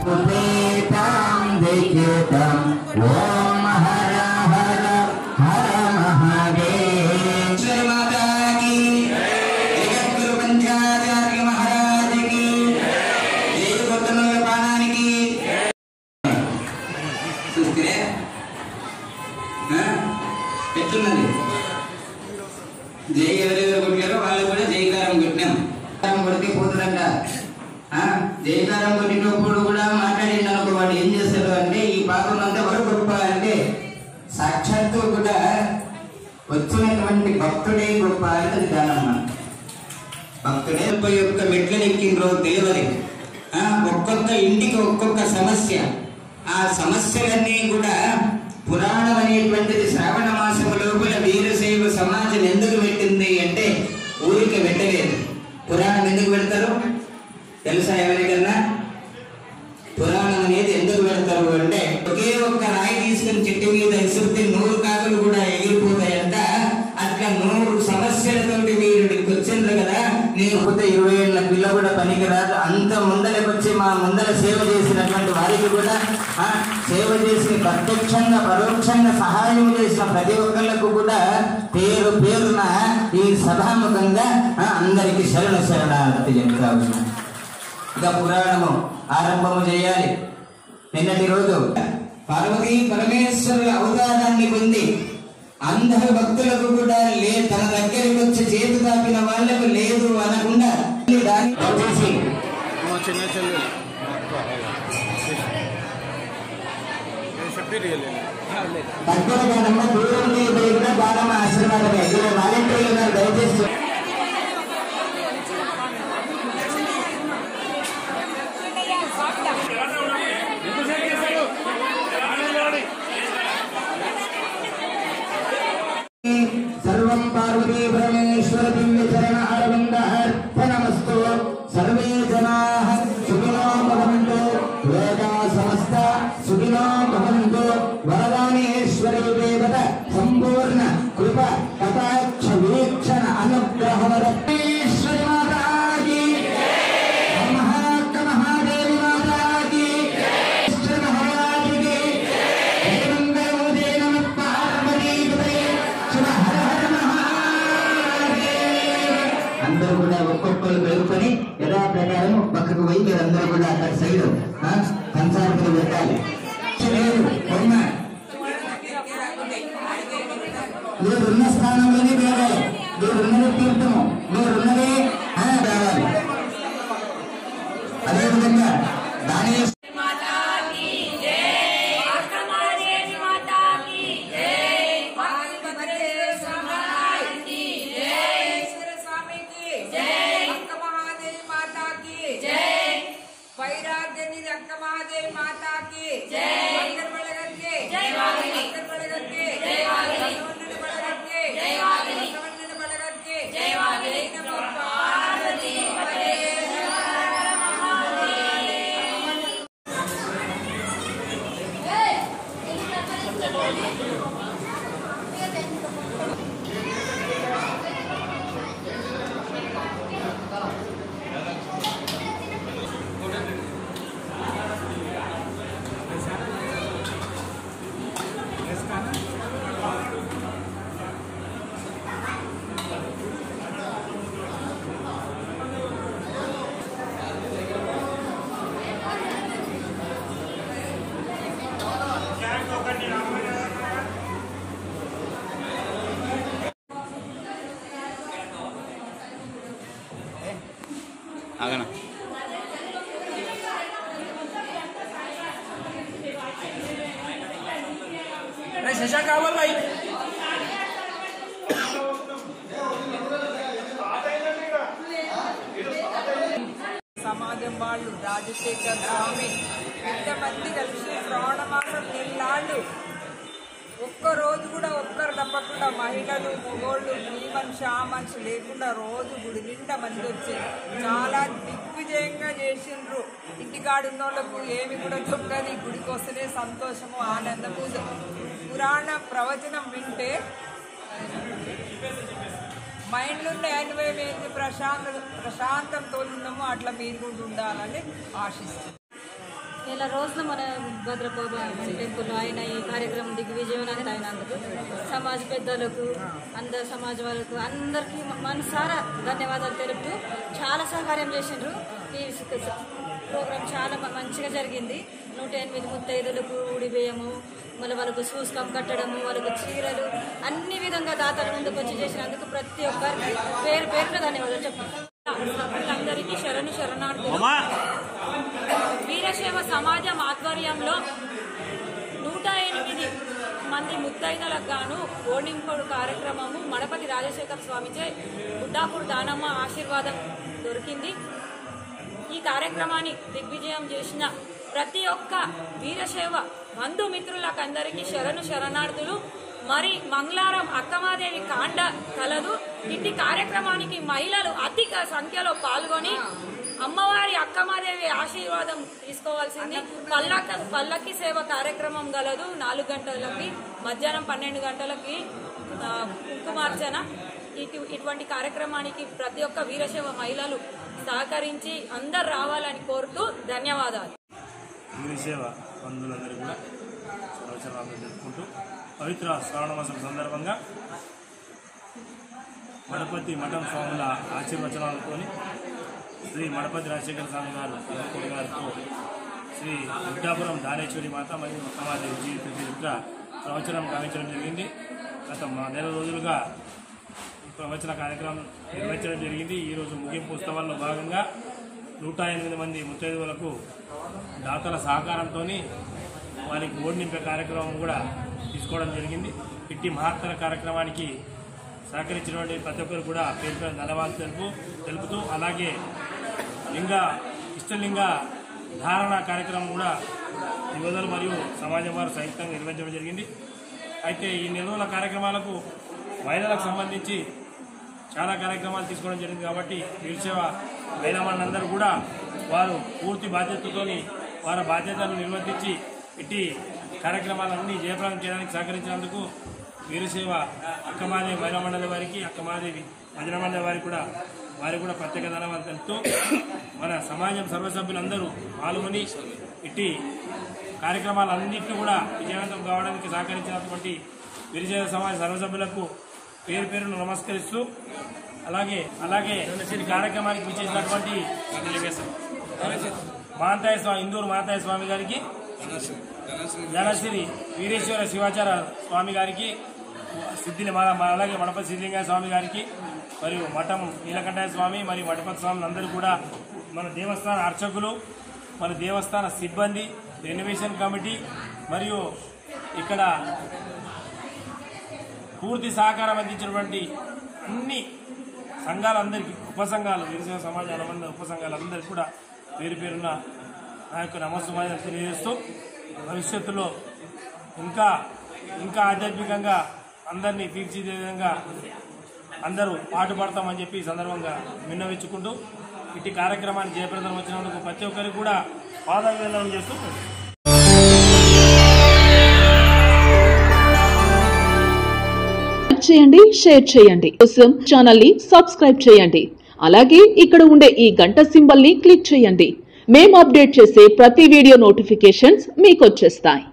ओम हर हर हर महादेव। श्री माता की जगद्गुरु पंचाचार्य महाराज की जय। भक्तों पानी की చూస్తే ఎట్లున్నది జై ఎవరెవరు కొట్టారో వాళ్ళు కూడా జైకారం కొట్టినాం. కొడితే పోతుందంట. జైకారం కొట్టినప్పుడు కూడా మాట్లాడింది అనుకో, వాడు ఏం చేస్తారు అంటే ఈ పాపం అంతా ఎవరు గొప్ప అంటే సాక్షాత్తు కూడా వచ్చినటువంటి భక్తుడే గొప్ప అనేది దానమ్మ. భక్తుడే యొక్క మెట్లను ఎక్కిండ్రో తెలియదు. ఒక్కొక్క ఇంటికి ఒక్కొక్క సమస్య. ఆ సమస్యలన్నీ కూడా పురాణం అనేటువంటిది శ్రావణ మాసం లోపల వీరశైవ సమాజం ఎందుకు పెట్టింది అంటే ఊరికి పెట్టలేదు. పురాణం ఎందుకు పెడతారు తెలుసా ఎవరికన్నా? పురాణం అనేది ఎందుకు పెడతారు అంటే ఒకే ఒక్క రాయి తీసుకుని చెట్టు మీద ఇసురుతే 100 కాకులు కూడా ఎగిరిపోతాయంట. అట్లా 100 సమస్యలతోటి మీరు వచ్చిండ్రు కదా, నేను పోతే 20 ఏళ్ళ పిల్ల కూడా పనికిరాదు. అంత ముందలకొచ్చి మా ముందర సేవ చేసినటువంటి వారికి కూడా సేవ చేసి ప్రత్యక్షంగా పరోక్షంగా సహాయం చేసిన ప్రతి ఒక్కళ్ళకు కూడా పేరు పేరున ఈ సభాముఖంగా అందరికి శరణ శరణార్థి చెప్తా ఉన్నా. ఇక పురాణము ఆరంభము చేయాలి. నిన్నటి రోజు పార్వతీ పరమేశ్వరుల అవతారాన్ని పొంది అందరు భక్తులకు కూడా తన దగ్గరికి వచ్చి చేతి తాపిన వాళ్లకు లేదు అనకుండా దాన్ని వచ్చేసి దగ్గరగా దూరం బాలమ్మ ఆశీర్వాదమే. వాలంటీర్లు దయచేసి सर्वं पार्वती परमेश्वर दिव्य चरण अरविंद अर्पणमस्तु। सर्वे जनाः सुखिनो भवन्तु। वेदा समस्त सुखिनो भवन्तु। वरदानेश्वरी देवता संपूर्ण कृपा कटाक्ष वीक्षण अनुग्रह वरदेश्वरी माता की महादेवी माता की महाराज की అందరూ కూడా ఒక్కొక్కరు పెరుగుకొని యథా ప్రకారం పక్కకు పోయి మీరందరూ కూడా అక్కడ సైడ్ కంచాలకు పెట్టాలి. మీరున్న స్థానంలోనే పెరగాలి. మీరున్నదే తీర్థము, మీరున్నదే రావాలి. అదేవిధంగా దాని आगना शशा कावल भाई సమాజం వాళ్ళు రాజశేఖర్ స్వామి ఎంతమంది కలిసి శ్రావణ మాసం నెల్లాళ్ళు ఒక్కరోజు కూడా ఒక్కరు తప్పకుండా మహిళలు మగోళ్ళు ఈ మనిషి ఆ మనిషి లేకుండా రోజు గుడి నిండా మంది వచ్చి చాలా దిగ్విజయంగా చేసిండ్రు. ఇంటికాడున్న వాళ్ళకు ఏమి కూడా దొక్కని గుడికి వస్తేనే సంతోషము ఆనందము. పురాణ ప్రవచనం వింటే మైండ్లో అనుభవం ఏంటి ప్రశాంతంతో ఉన్నాము, అట్లా మీరు కూడా ఉండాలని ఆశిస్తున్నాను. నెల రోజులు మన భద్రబాబా టెంపుల్ ఆయన ఈ కార్యక్రమం దిగ్విజయమైనది అయినందుకు సమాజ పెద్దలకు అందరు సమాజ వాళ్ళకు అందరికీ మనసారా ధన్యవాదాలు తెలుపుతూ చాలా సహకారం చేసిండ్రు. ఈ ప్రోగ్రాం చాలా మంచిగా జరిగింది. 108 ముత్తైదులకు ఉడి బియ్యము, మళ్ళీ వాళ్ళకు సూస్కం కట్టడము, వాళ్ళకు చీరలు అన్ని విధంగా దాతల ముందుకు వచ్చి చేసినందుకు ప్రతి ఒక్కరికి పేరు పేరున ధన్యవాదాలు చెప్తాను. అందరికీ శరణు శరణార్థులు. వీరశైవ సమాజం ఆధ్వర్యంలో 108 మంది ముత్తైదలకు గాను ఓడింపడు కార్యక్రమము మడపతి రాజశేఖర స్వామిచే గుడ్డాపూర్ దానమ్మ ఆశీర్వాదం దొరికింది. ఈ కార్యక్రమాన్ని దిగ్విజయం చేసిన ప్రతి ఒక్క వీరశైవ బంధుమిత్రులకు అందరికీ శరణు శరణార్థులు. మరి మంగళవారం అక్కమాదేవి కాండ కలదు. ఇట్టి కార్యక్రమానికి మహిళలు అధిక సంఖ్యలో పాల్గొని అమ్మవారి అక్కమాదేవి ఆశీర్వాదం తీసుకోవాల్సింది. పల్లకి సేవ కార్యక్రమం గలదు 4 గంటలకి, మధ్యాహ్నం 12 గంటలకి కుంకుమార్చన. ఇటువంటి కార్యక్రమానికి ప్రతి ఒక్క వీరశైవ మహిళలు సహకరించి అందరు రావాలని కోరుతూ ధన్యవాదాలు. వీరశైవ బంధువులందరూ కూడా సంవత్సరాలు జరుపుకుంటూ పవిత్ర శ్రావణ మాసం సందర్భంగా మడపతి మఠం స్వాముల ఆశీర్వచనాలతో శ్రీ మడపతి రాజశేఖర స్వామి గారితో శ్రీ గుడ్డాపురం దానేశ్వరి మాత మరియు అక్కమాదేవి జీవిత చరిత్ర ప్రవచనం గావించడం జరిగింది. గత నెల రోజులుగా ప్రవచన కార్యక్రమం నిర్వహించడం జరిగింది. ఈరోజు ముగింపు ఉత్సవాల్లో భాగంగా 108 మంది ముత్తైదువులకు దాతల సహకారంతో వారికి ఓడి నింపే కార్యక్రమం కూడా తీసుకోవడం జరిగింది. ఇట్టి మహత్తర కార్యక్రమానికి సహకరించినటువంటి ప్రతి ఒక్కరు కూడా పేరు పేరు ధన్యవాదాలు తెలుపుతూ, అలాగే ఇష్టలింగ ధారణ కార్యక్రమం కూడా యువతలు మరియు సమాజం వారు సంయుక్తంగా నిర్వహించడం జరిగింది. అయితే ఈ నెల కార్యక్రమాలకు మహిళలకు సంబంధించి చాలా కార్యక్రమాలు తీసుకోవడం జరిగింది. కాబట్టి వీరశైవ మహిళా మనందరూ కూడా వారు పూర్తి బాధ్యతతోని వారి బాధ్యతలను నిర్వర్తించి ఇట్టి కార్యక్రమాలన్నీ జయప్రదం చేయడానికి సహకరించినందుకు వీరశైవ అక్కమాదేవి మహిళా మండలి వారికి, అక్కమాదేవి భజన మండలి వారికి కూడా ప్రత్యేక ధన్యవాదాలు తెలుపుతూ, మన సమాజం సర్వసభ్యులందరూ పాల్గొని ఇట్టి కార్యక్రమాలన్నింటినీ కూడా విజయవంతం కావడానికి సహకరించినటువంటి వీరశైవ సమాజ సర్వసభ్యులకు పేరు పేరును నమస్కరిస్తూ, అలాగే ఈ కార్యక్రమానికి విచ్చేసినటువంటి ఇందూరు మాతాయ స్వామి గారికి, జనశ్రీ వీరేశ్వర శివాచార స్వామి గారికి, అలాగే మడపతి సిద్ధిలింగ స్వామి గారికి, మరియు మఠం నీలకంఠయ్య స్వామి మరియు మఠపతి స్వామి అందరూ కూడా, మన దేవస్థాన అర్చకులు, మన దేవస్థాన సిబ్బంది, రెనోవేషన్ కమిటీ మరియు ఇక్కడ పూర్తి సహకారం అందించినటువంటి అన్ని సంఘాలందరికీ, ఉపసంఘాలు, వీరశైవ సమాజ అనుబంధ ఉపసంఘాలందరికీ కూడా పేరు పేరున నా యొక్క నమస్సుమాన్ని తెలియజేస్తూ, భవిష్యత్తులో ఇంకా ఆధ్యాత్మికంగా అందరినీ తీర్చిదే విధంగా అందరూ పాటుపడతామని చెప్పి ఈ సందర్భంగా విన్నవించుకుంటూ, ఇట్టి కార్యక్రమాన్ని జయప్రదం వచ్చినందుకు ప్రతి ఒక్కరికి కూడా పాదాభివందనం చేస్తూ చేయండి, షేర్ చేయండి. కోసం ఛానల్ ని సబ్స్క్రైబ్ చేయండి. అలాగే ఇక్కడ ఉండే ఈ గంట సింబల్ ని క్లిక్ చేయండి. మేము అప్డేట్ చేసే ప్రతి వీడియో నోటిఫికేషన్స్ మీకు వచ్చేస్తాయి.